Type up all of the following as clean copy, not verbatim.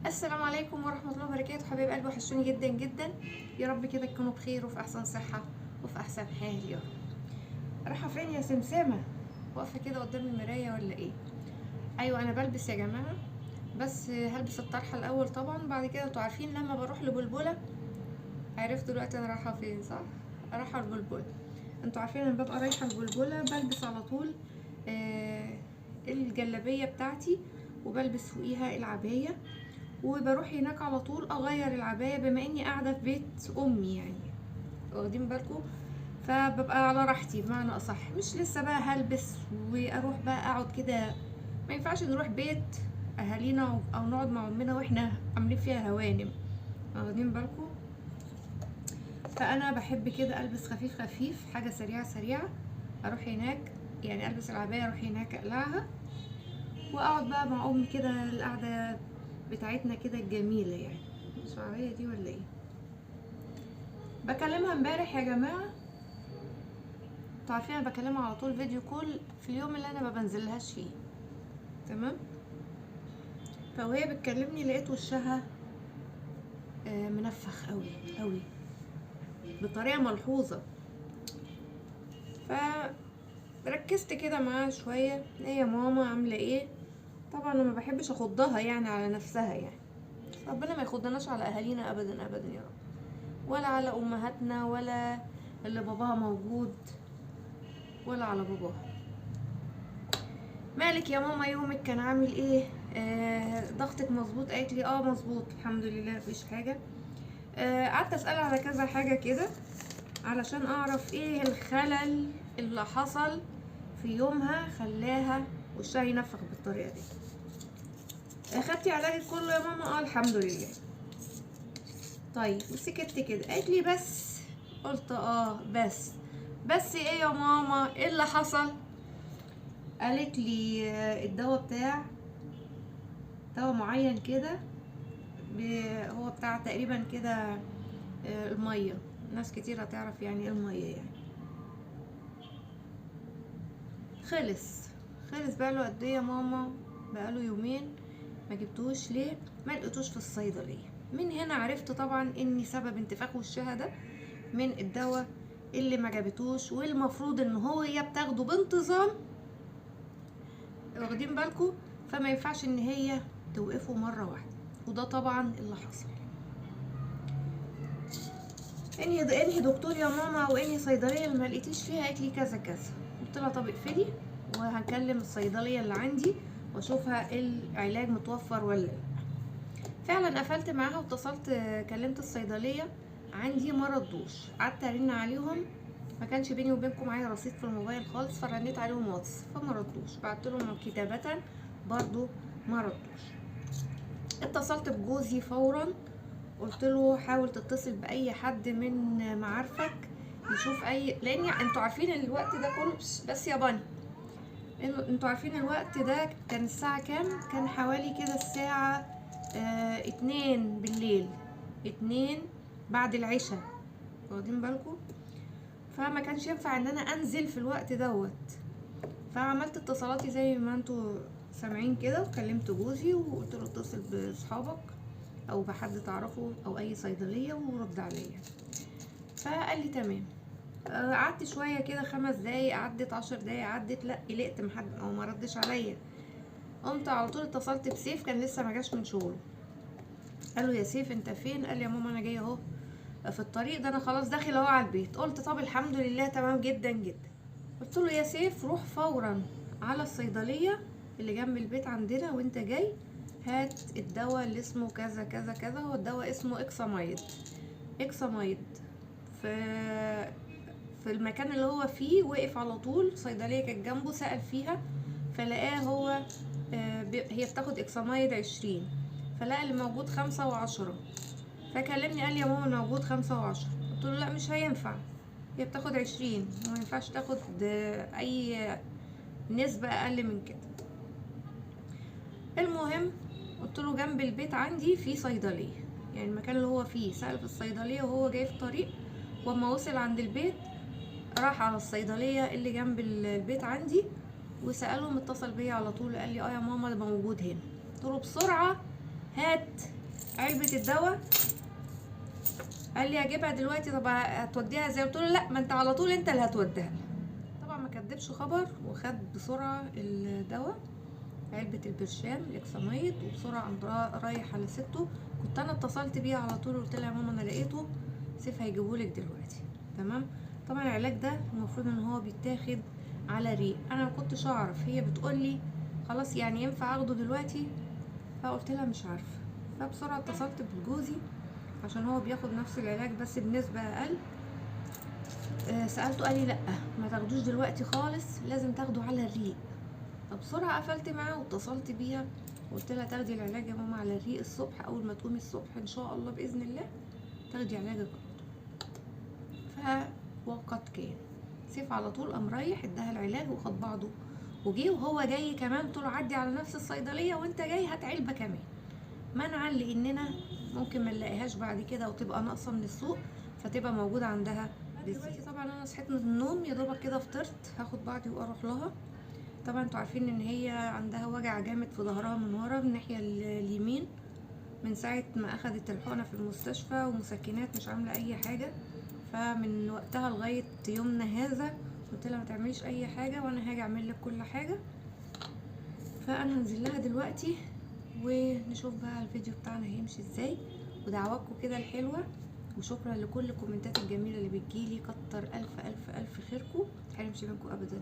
السلام عليكم ورحمة الله وبركاته. حبايب قلبي وحشوني جدا جدا. يا رب كده تكونوا بخير وفي احسن صحة وفي احسن حال يا رب. رايحة فين يا سمسامة؟ واقفة كده قدام المراية ولا ايه؟ ايوه انا بلبس يا جماعة، بس هلبس الطرحة الاول طبعا. بعد كده انتوا عارفين لما بروح لبلبلة، عرفت دلوقتي انا رايحة فين صح؟ رايحة لبلبلة. انتوا عارفين انا ببقى رايحة لبلبلة بلبس على طول الجلابية بتاعتي، وبلبس فوقيها العباية، وبروح هناك على طول اغير العباية بما اني قاعدة في بيت امي، يعني واخدين بالكم؟ فببقى على راحتي بمعنى اصح، مش لسه بقى هلبس واروح بقى اقعد كده. ما ينفعش نروح بيت اهالينا او نقعد مع امنا واحنا عاملين فيها هوانم، واخدين بالكم؟ فانا بحب كده البس خفيف خفيف، حاجة سريعة سريعة، اروح هناك يعني البس العباية اروح هناك اقلعها واقعد بقى مع امي كده القعدة بتاعتنا كده الجميلة. يعني الشعرية دي ولا ايه؟ بكلمها امبارح يا جماعة، انتوا عارفين انا بكلمها على طول فيديو كول في اليوم اللي انا ما بنزلهاش فيه، تمام؟ فوهي بتكلمني لقيت وشها منفخ قوي قوي بطريقة ملحوظة. فركزت كده معاها شوية، ايه يا ماما عاملة ايه؟ طبعا انا ما بحبش اخضها يعني على نفسها، يعني ربنا ما يخضناش على اهالينا ابدا ابدا يا رب، ولا على امهاتنا، ولا اللي باباها موجود، ولا على باباها. مالك يا ماما يومك كان عامل ايه؟ ضغطك مظبوط؟ قالت لي اه مظبوط الحمد لله مفيش حاجه. قعدت اسال على كذا حاجه كده علشان اعرف ايه الخلل اللي حصل في يومها خلاها وشها ينفخ بالطريقه دي. اخدتي علاجك كله يا ماما؟ اه الحمد لله. طيب وسكت كده، قالت لي بس. قلت اه بس ايه يا ماما ايه اللي حصل؟ قالت لي الدواء بتاع دواء معين كده، هو بتاع تقريبا كده المية. ناس كتير هتعرف يعني ايه المية يعني. خلص بقاله قد ايه يا ماما؟ بقاله يومين. ما جبتوش ليه؟ ما لقيتوش في الصيدلية. من هنا عرفت طبعا ان سبب انتفاخ وشها ده من الدواء اللي ما جابتوش، والمفروض ان هو هي بتاخده بانتظام، واخدين بالكم؟ فما ينفعش ان هي توقفه مرة واحدة، وده طبعا اللي حصل. انهي دكتور يا ماما او انهي صيدليه اللي ما لقيتيش فيها؟ قالت لي كذا كذا. قلت لها طب اقفلي وهكلم الصيدليه اللي عندي واشوفها العلاج متوفر ولا لا. فعلا قفلت معاها واتصلت، كلمت الصيدليه عندي ما ردوش. قعدت ارن عليهم، ما كانش بيني وبينكم معايا رصيد في الموبايل خالص، فرنيت عليهم واتس فما ردوش. بعت لهم كتابه برضو ما ردوش. اتصلت بجوزي فورا، قلت له حاول تتصل باي حد من معارفك يشوف لان انتوا عارفين الوقت ده كله. بس يا بني، انتوا عارفين الوقت ده كان الساعة كام؟ كان حوالي كده الساعة 2 بالليل، 2 بعد العشاء، واخدين بالكم؟ فما كانش ينفع ان انا انزل في الوقت دوت. فعملت اتصالاتي زي ما انتوا سامعين كده، وكلمت جوزي وقلت له اتصل باصحابك او بحد تعرفه او اي صيدليه ورد عليا. فقال لي تمام. قعدت شويه كده 5 دقايق عدت، 10 دقايق عدت، لا قلقت محد او ما ردش عليا. قمت على طول اتصلت بسيف، كان لسه ما جاش من شغله. قال له يا سيف انت فين؟ قال لي يا ماما انا جايه اهو في الطريق ده، انا خلاص داخل اهو على البيت. قلت طب الحمد لله تمام جدا جدا. قلت له يا سيف روح فورا على الصيدليه اللي جنب البيت عندنا وانت جاي، هات الدواء اللي اسمه كذا كذا كذا. هو الدواء اسمه اكسامايد. في في المكان اللي هو فيه وقف على طول، صيدليه كانت جنبه، سأل فيها فلقاه هو هي بتاخد اكسامايد 20، فلقى اللي موجود 5 و10. فكلمني قال لي يا ماما موجود 5 و10. قلت له لا مش هينفع، هي بتاخد 20 وما ينفعش تاخد اي نسبة اقل من كده. المهم قلت له جنب البيت عندي في صيدليه، يعني المكان اللي هو فيه سأل في الصيدليه وهو جاي في الطريق. واما وصل عند البيت راح على الصيدليه اللي جنب البيت عندي وسألهم، اتصل بيا على طول قال لي اه يا ماما ده موجود هنا. قلت له بسرعه هات علبه الدواء. قال لي هجيبها دلوقتي. طب هتوديها ازاي؟ قلت له لا، ما انت على طول انت اللي هتوديها. طبعا ما كدبش خبر وخد بسرعه الدواء، علبه البرشام الاكساميد، وبسرعه قام رايح على سته. كنت انا اتصلت بيها على طول وقلت لها يا ماما انا لقيته، سيف هيجيبهولك دلوقتي. تمام. طبعا العلاج ده المفروض ان هو بيتاخد على ريق. انا ما كنتش اعرف، هي بتقولي خلاص يعني ينفع اخده دلوقتي؟ فقلت لها مش عارفه. فبسرعه اتصلت بجوزي عشان هو بياخد نفس العلاج بس بنسبه اقل. سالته قال لي لا ما تاخدوش دلوقتي خالص، لازم تاخده على الريق. فبسرعه قفلت معاه واتصلت بيها وقلت لها تاخدي العلاج يا ماما على الريق الصبح، اول ما تقومي الصبح ان شاء الله باذن الله تاخدي علاجك. فوقد كان سيف على طول قام رايح اداها العلاج وخد بعضه وجي. وهو جاي كمان قلت له عدي على نفس الصيدليه وانت جاي هات علبه كمان، منعا لاننا ممكن ما نلاقيهاش بعد كده وتبقى ناقصه من السوق فتبقى موجوده عندها. دلوقتي طبعا انا صحيت من النوم يا دوبك كده فطرت، هاخد بعضي واروح لها. طبعا انتوا عارفين ان هي عندها وجع جامد في ظهرها من ورا من الناحيه اليمين من ساعه ما اخدت الحقنه في المستشفى ومسكنات مش عامله اي حاجه. فمن وقتها لغايه يومنا هذا قلت لها ما تعمليش اي حاجه وانا هاجي اعمل لك كل حاجه. فانا هنزل لها دلوقتي ونشوف بقى الفيديو بتاعنا هيمشي ازاي. ودعواتكم كده الحلوه، وشكرا لكل الكومنتات الجميله اللي بتجيلي. كتر الف الف الف خيركم، متحرمش منكم ابدا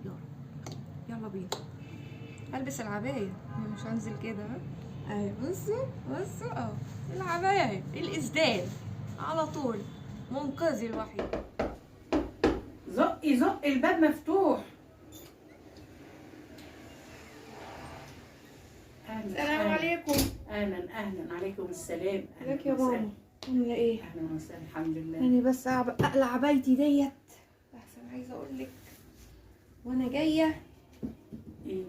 يا رب. يلا بينا البس العبايه، مش هنزل كده اهي. بصوا اهو العبايه اهي، الاسدال على طول منقذي الوحيد. زقي زقي الباب مفتوح. السلام عليكم. اهلا عليكم السلام. ازيك يا ماما؟ عامله ايه؟ اهلا وسهلا. الحمد لله. انا بس اقلع عبايتي ديت احسن. عايزه اقول لك وانا جايه ايه؟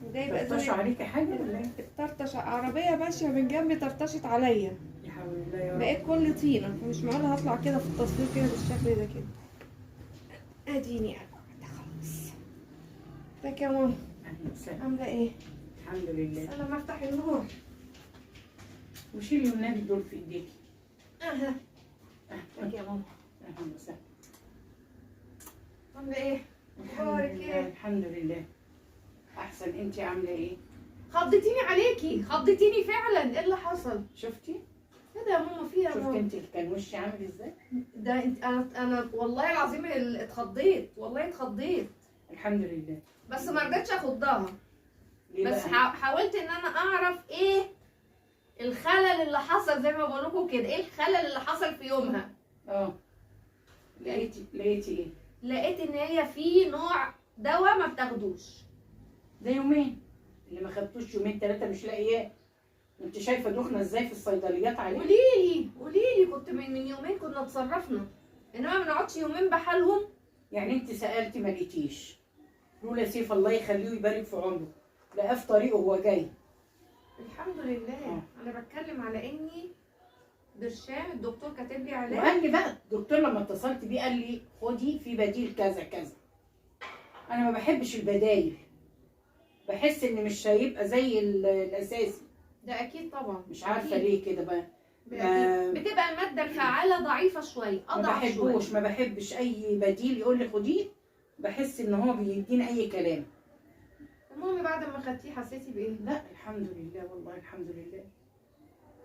وجايبه طرطش عليكي حاجه ولا ايه؟ الطرطشه عربيه ماشيه من جنبي طرطشت عليا. يا حول الله يا رب. بقيت كل طينه، فمش معقوله هطلع كده في التصوير كده بالشكل ده كده. اديني قاعده خلاص. ازيك يا ماما؟ اهلا وسهلا. عامله ايه؟ الحمد لله. انا ما افتح النور. وشيلي النبي دول في ايديكي. اهلا. ازيك يا ماما؟ اهلا وسهلا. عامله ايه؟ الحمد لله. الحمد لله. احسن. انتي عامله ايه؟ خضتيني عليكي، خضتيني فعلا. ايه اللي حصل؟ شفتي؟ ايه ده يا ماما؟ فيها يا شفتي ماما؟ انت كان وشي عامل ازاي؟ ده انت انا والله العظيم اتخضيت، والله اتخضيت. الحمد لله. بس ما رضيتش اخضها. ليه بس بقى؟ حاولت ان انا اعرف ايه الخلل اللي حصل، زي ما بقول لكم كده، ايه الخلل اللي حصل في يومها. لقيتي ايه؟ لقيت ان هي في نوع دواء ما بتاخدوش. ده يومين اللي ما خدتوش، يومين 3 مش لاقياه. انت شايفه دخنا ازاي في الصيدليات عليه؟ قوليلي كنت من يومين كنا اتصرفنا، انما ما نقعدش يومين بحالهم. يعني انت سالتي ما لقيتيش؟ لولا سيف الله يخليه ويبارك في عمره لقاه في طريقه وهو جاي. الحمد لله. انا بتكلم على اني برشام الدكتور كاتب لي عليه، وقال لي بقى الدكتور لما اتصلت بيه قال لي خدي في بديل كذا كذا. انا ما بحبش البدايل، بحس ان مش هيبقى زي الاساسي. ده اكيد طبعا. مش عارفه ليه كده بقى. بتبقى الماده الفعاله ضعيفه شويه، اضعف شويه. ما بحبش اي بديل يقول لي خديه، بحس ان هو بيدينا اي كلام. المهم بعد ما خدتيه حسيتي بايه؟ لا الحمد لله، والله الحمد لله.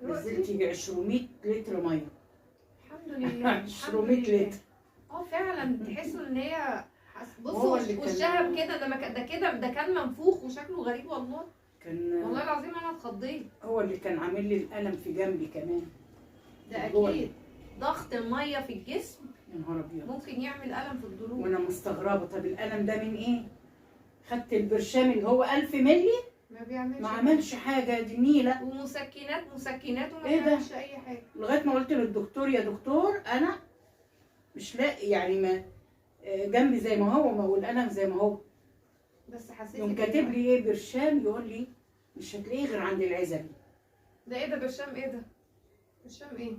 نزلت يجي 200 لتر ميه. الحمد لله. 200 لتر. فعلا تحسوا ان هي بصوا وشها كده، ده كان منفوخ وشكله غريب والله. والله العظيم انا اتخضيت. هو اللي كان عامل لي الالم في جنبي كمان. ده اكيد ضغط الميه في الجسم يا نهار ابيض ممكن يعمل الم في الضلوع. وانا مستغربه، طب الالم ده من ايه؟ خدت البرشام اللي هو 1000 مللي ما عملش حاجه. دي نيله ومسكنات وما إيه عملش اي حاجه، لغايه ما قلت للدكتور يا دكتور انا مش لاقي يعني ما جنبي زي ما هو والالم زي ما هو. بس حسيت يوم كاتب لي ايه برشام، يقول لي مش هتلاقيه غير عند العزبي. ده ايه ده برشام؟ ايه ده برشام؟ ايه؟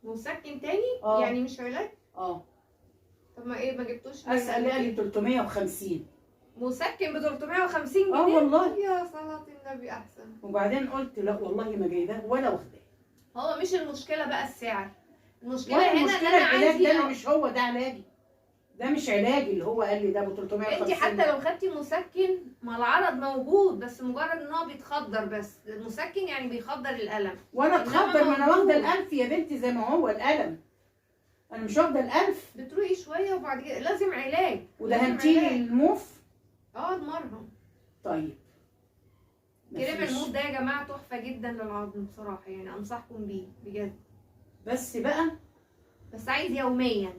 مسكن تاني؟ يعني مش علاج؟ طب ما ايه ما جبتوش؟ اسال قال لي 350. مسكن ب 350 جنيه. والله. يا صلاة النبي احسن. وبعدين قلت لا والله ما جايباه ولا واخداه. هو مش المشكله بقى السعر، المشكله ولا هنا ان المشكله انا العلاج عندي. ده اللي مش هو ده علاجي، ده مش علاجي اللي هو قال لي ده ب 350. انت حتى لو خدتي مسكن ما العرض موجود، بس مجرد ان هو بيتخدر، بس المسكن يعني بيخدر الالم. وانا اتخدر، ما انا موجود. واخده الانف يا بنتي زي ما هو الالم، انا مش واخده الانف. بتروقي شويه وبعد كده لازم علاج. ودهنتيلي لازم علاج. الموف. المرهم. طيب كريم مفيش. الموف ده يا جماعه تحفه جدا للعظم بصراحه، يعني انصحكم بيه بجد. بس بقى بس عايز يوميا.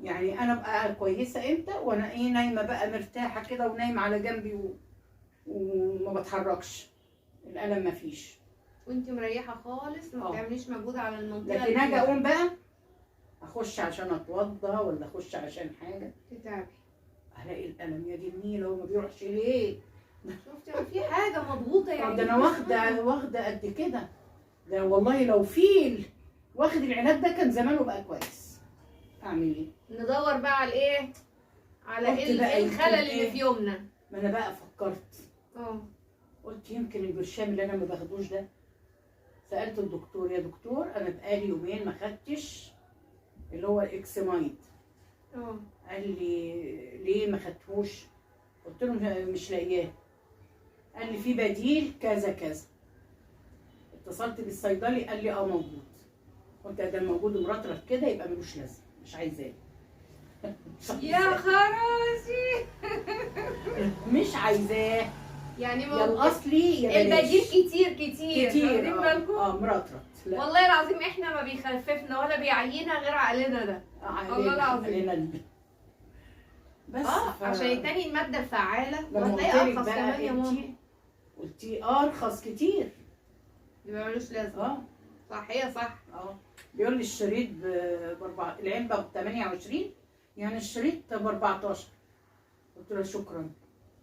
يعني انا بقى كويسه امتى وانا ايه نايمه بقى مرتاحه كده ونايمه على جنبي وما بتحركش، الالم مفيش. وانت مريحه خالص، ما بتعمليش مجهود على المنطقه. لكن اجي اقوم بقى اخش عشان اتوضى ولا اخش عشان حاجه تتعبي. الاقي الالم يا دي النيله وما بيروحش ليه. شفتي في حاجه مضغوطه يعني. ده انا واخده قد كده، ده والله لو فيل واخد العلاج ده كان زمانه بقى كويس. اعمل ايه؟ ندور بقى على ايه؟ على قلت ايه بقى الخلل يمكن اللي إيه؟ في يومنا. ما انا بقى فكرت، اه قلت يمكن البرشام اللي انا ما باخدوش ده. سالت الدكتور يا دكتور انا بقالي يومين ما خدتش اللي هو الاكسمايد. قال لي ليه ما خدتهوش؟ قلت له مش لاقياه. قال لي في بديل كذا كذا. اتصلت بالصيدلي قال لي موجود. قلت ده موجود مرطرط كده يبقى ملوش لازمه، مش عايزاه. يا خراشي. مش عايزاه. يعني يا الاصلي يا البديل بلاش. كتير كتير مرطرط. لا. والله العظيم احنا ما بيخففنا ولا بيعيينا غير عقلنا ده. والله العظيم. بس عشان التاني الماده الفعاله لما وهتلاقي قلت لك ارخص كمان يا ماما. قلتي ارخص كتير. يبقى ملوش لازمه. صح، هي صح. بيقول لي الشريط العلبه ب 28، يعني الشريط ب 14. قلت له شكرا.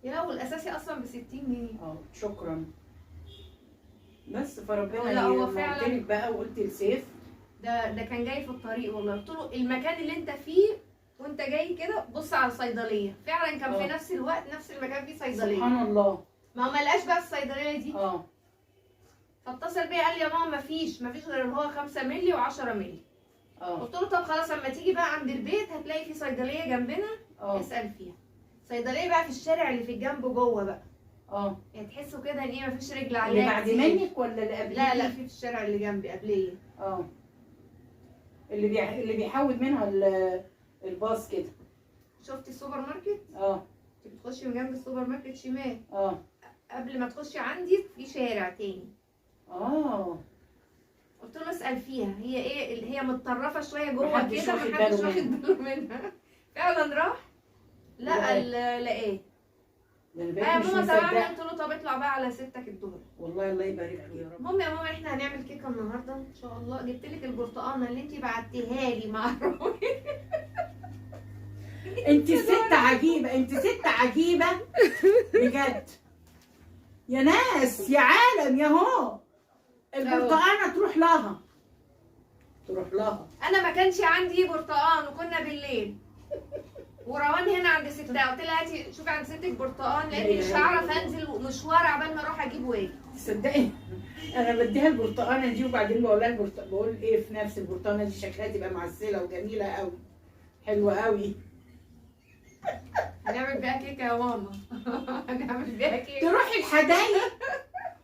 يا والاساسي اصلا ب 60 جنيه. شكرا. بس فربنا لا هو فعلا. قلت لك بقى وقلت لسيف ده كان جاي في الطريق والله، قلت له المكان اللي انت فيه وانت جاي كده بص على الصيدليه، فعلا كان في نفس الوقت نفس المكان فيه صيدليه. سبحان الله. ما لقاش بقى الصيدليه دي. اه فاتصل بيا قال لي يا ماما مفيش غير اللي هو 5 مللي و10 مللي. قلت له طب خلاص اما تيجي بقى عند البيت هتلاقي في صيدليه جنبنا اسال فيها. صيدليه بقى في الشارع اللي في الجنب جوه بقى. يعني تحسوا كده ان ايه مفيش رجل عليها. اللي بعد منك ولا اللي قبليه؟ لا في الشارع اللي جنبي قبليه. اللي بيحود منها الباص كده. شفتي السوبر ماركت؟ انت بتخشي من جنب السوبر ماركت شمال. قبل ما تخشي عندي في شارع تاني. قلت له اسال فيها هي ايه اللي هي متطرفه شويه جوه كده محدش واخد باله منها. فعلا راح لقى لقاه. يا ماما تمام. قلت له طب اطلع بقى على ستك الدور. والله الله يبارك لي يا رب. المهم يا ماما احنا هنعمل كيكه النهارده ان شاء الله. جبت لك البرتقانه اللي انت بعتيها لي مع انت ست عجيبه، انت ست عجيبه بجد. يا ناس يا عالم يا هو البرتقانه تروح لها. انا ما كانش عندي برتقان وكنا بالليل وروان هنا عند ستها. قلت لها هاتي شوفي عند ستك برتقان لاني مش هعرف انزل مشوار عبال ما اروح اجيب واجي. تصدقي انا بديها البرتقانه دي وبعدين بقول لها بقول ايه في نفس البرتقانه دي شكلها تبقى معسله وجميله قوي حلوه قوي. هنعمل بيها كيكه يا ماما. هنعمل بيها كيكه. تروحي الحدايق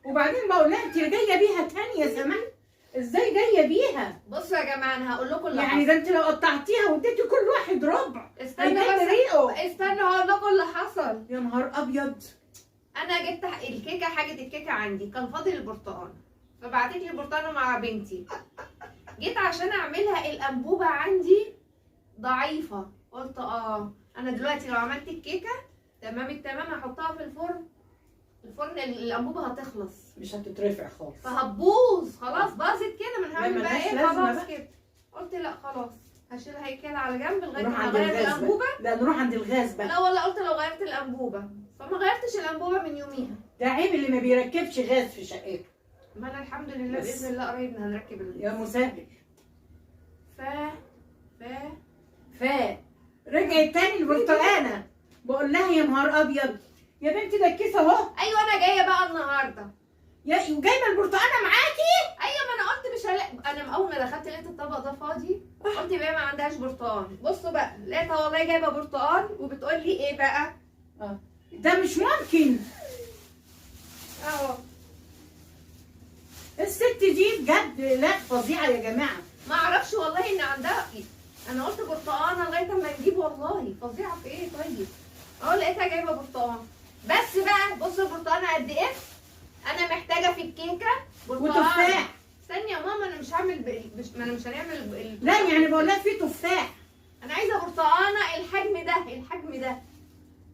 وبعدين بقول لها انت جايه بيها تاني يا سمان؟ ازاي جايه بيها؟ بصوا يا جماعه انا هقول لكم اللي يعني ده انت لو قطعتيها واديتي كل واحد ربع استنى هقول لكم اللي حصل. يا نهار ابيض. انا جبت الكيكه حاجه الكيكه عندي كان فاضل البرتقانه فبعتت لي البرتقانه مع بنتي. جيت عشان اعملها الانبوبه عندي ضعيفه. قلت انا دلوقتي لو عملت الكيكه تمام التمام هحطها في الفرن الانبوبه هتخلص مش هتترفع خالص فهتبوظ خلاص. باظت كده من هعمل بقى ايه خلاص كده. قلت لا خلاص هشيلها كده على جنب لغايه ما اغير الانبوبه. لا نروح عند الغاز بقى. لا والله قلت لو غيرت الانبوبه فما غيرتش الانبوبه من يوميها. ده عيب اللي ما بيركبش غاز في شقته. ما انا الحمد لله باذن الله قريب هنركب الغاز. يا مسهل. ف رجعت تاني البرتقانه. بقول لها يا نهار ابيض يا بنتي ده الكيس اهو. ايوه انا جايه بقى النهارده. وجايبه البرتقانه معاكي؟ ايوه ما انا قلت مش هلاقي، انا اول ما دخلت لقيت الطبق ده فاضي، قلت بقى ما عندهاش برتقان. بصوا بقى لقيتها والله جايبه برتقان وبتقول لي ايه بقى؟ ده مش ممكن. اهو الست دي بجد لا فظيعه يا جماعه. ما اعرفش والله ان عندها إيه. انا قلت برتقانه لغايه اما نجيب، والله فظيعه في ايه. طيب اهو لقيتها جايبه برتقان. بس بقى بصوا البرتقانه قد ايه. انا محتاجه في الكيكه برتقانه وتفاح. استني يا ماما انا مش هعمل ما انا مش هنعمل لا يعني بقول لها في تفاح. انا عايزه برتقانه الحجم ده الحجم ده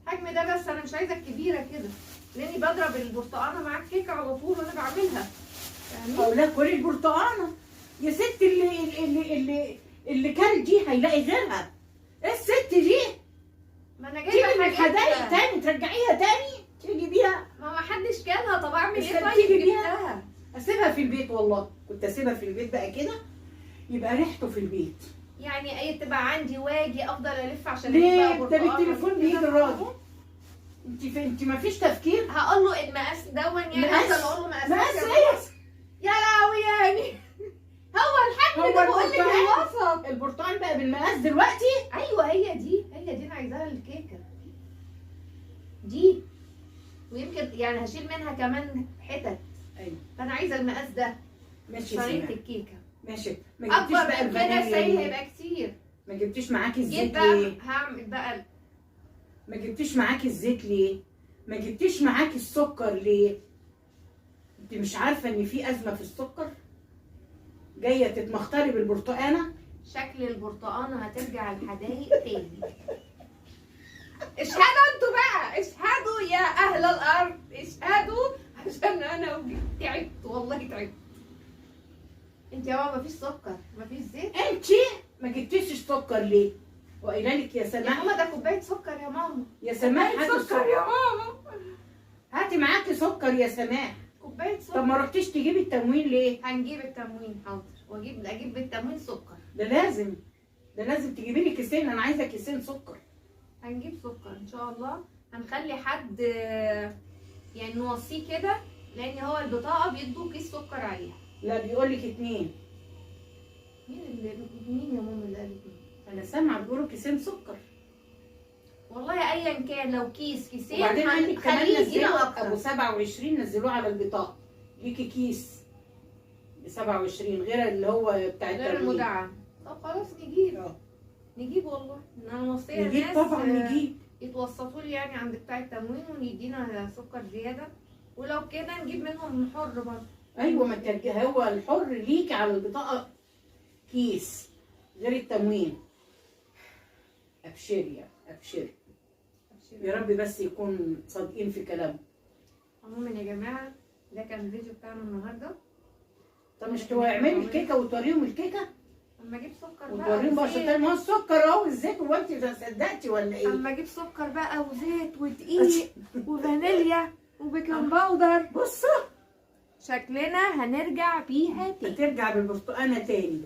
الحجم ده، بس انا مش عايزه الكبيره كده لاني بضرب البرتقانه مع الكيكه على طول وانا بعملها. اقول لها كلي البرتقانه يا ست. اللي كان دي هيلاقي غيرها. الست دي ما انا تيجي جايبه من الحدايق حاجات تاني ترجعيها تاني تيجي بيها. ما حدش كلها. طب اعمل ايه؟ بس طيب تيجي بيها. جبتها. اسيبها في البيت والله كنت اسيبها في البيت بقى كده يبقى ريحته في البيت. يعني ايه تبقى عندي واجي افضل الف عشان ليه؟ أجيب بقى ده برتقانة بالتليفون كده؟ بيجي الراجل. انت ما فيش تفكير. هقول له المقاس دون يعني مقاس؟ افضل اقول له مقاس مقاس كام؟ ايه؟ يا لهوي يعني هو الحجم هو ده بقول لك البرتقال. الوسط. البرتقال بقى بالمقاس دلوقتي. ايوه هي دي انا عايزاها للكيكه دي، ويمكن يعني هشيل منها كمان حتت. ايوه فانا عايزه المقاس ده ماشي طريقه سامع. الكيكه. ماشي. ما جبتيش اكبر بقى من كده الفانيليا سايل ليه؟ هيبقى كتير. ما جبتيش معاكي جيت الزيت بقى ليه؟ هعمل بقى ما جبتيش معاكي الزيت ليه؟ ما جبتيش معاكي السكر ليه؟ انت مش عارفه ان في ازمه في السكر؟ جايه تتمختري بالبرتقانه؟ شكل البرتقانه هترجع الحدايق تاني. اشهدوا انتوا بقى، اشهدوا يا اهل الارض، اشهدوا عشان انا تعبت والله تعبت. انت يا ماما مفيش سكر مفيش زيت. انت ما جبتيش السكر ليه؟ وقايله لك يا يا سماح. ماما ده كوبايه سكر يا ماما. يا سماح هاتي سكر السكر. يا ماما. هاتي معاكي سكر يا سماح. كوبايه طب سكر. ما رحتيش تجيبي التموين ليه؟ هنجيب التموين حاضر، اجيب بالتموين سكر. ده لازم تجيبي لي كيسين. انا عايزه كيسين سكر. هنجيب سكر ان شاء الله. هنخلي حد يعني نوصيه كده، لان هو البطاقه بيدوا كيس سكر عليها. لا بيقول لك 2. مين يا ماما اللي قال اتنين؟ انا سامعه بيقولوا كيسين سكر. والله ايا كان لو كيسين وبعدين قال لك كمان هنخليه يدينا نزلوا اكتر. ابو 27 نزلوه على البطاقه. ليكي كيس ب 27 غير اللي هو بتاع غير التموين. المدعم. طب خلاص نجيب. اه نجيب والله ان انا نوصيها نجيب الناس طبعا نجيب. يتوسطوا لي يعني عند بتاع التموين ويدينا سكر زياده، ولو كده نجيب منهم حر برضه. ايوه ما ترجع هو الحر ليكي على البطاقه كيس غير التموين. ابشري ابشري يا رب بس يكون صادقين في كلامهم. عموما يا جماعه ده كان الفيديو بتاعنا النهارده. طب مش تعملي الكيكه وتوريهم الكيكه اما اجيب سكر بقى وتوريهم بقى وزيت. شطار. ما هو السكر اهو والزيت. هو انت صدقتي ولا ايه؟ اما اجيب سكر بقى وزيت ودقيق وفانيليا وبيكنج باودر، بصوا شكلنا هنرجع بيها تاني. هترجع بالبرتقانه تاني.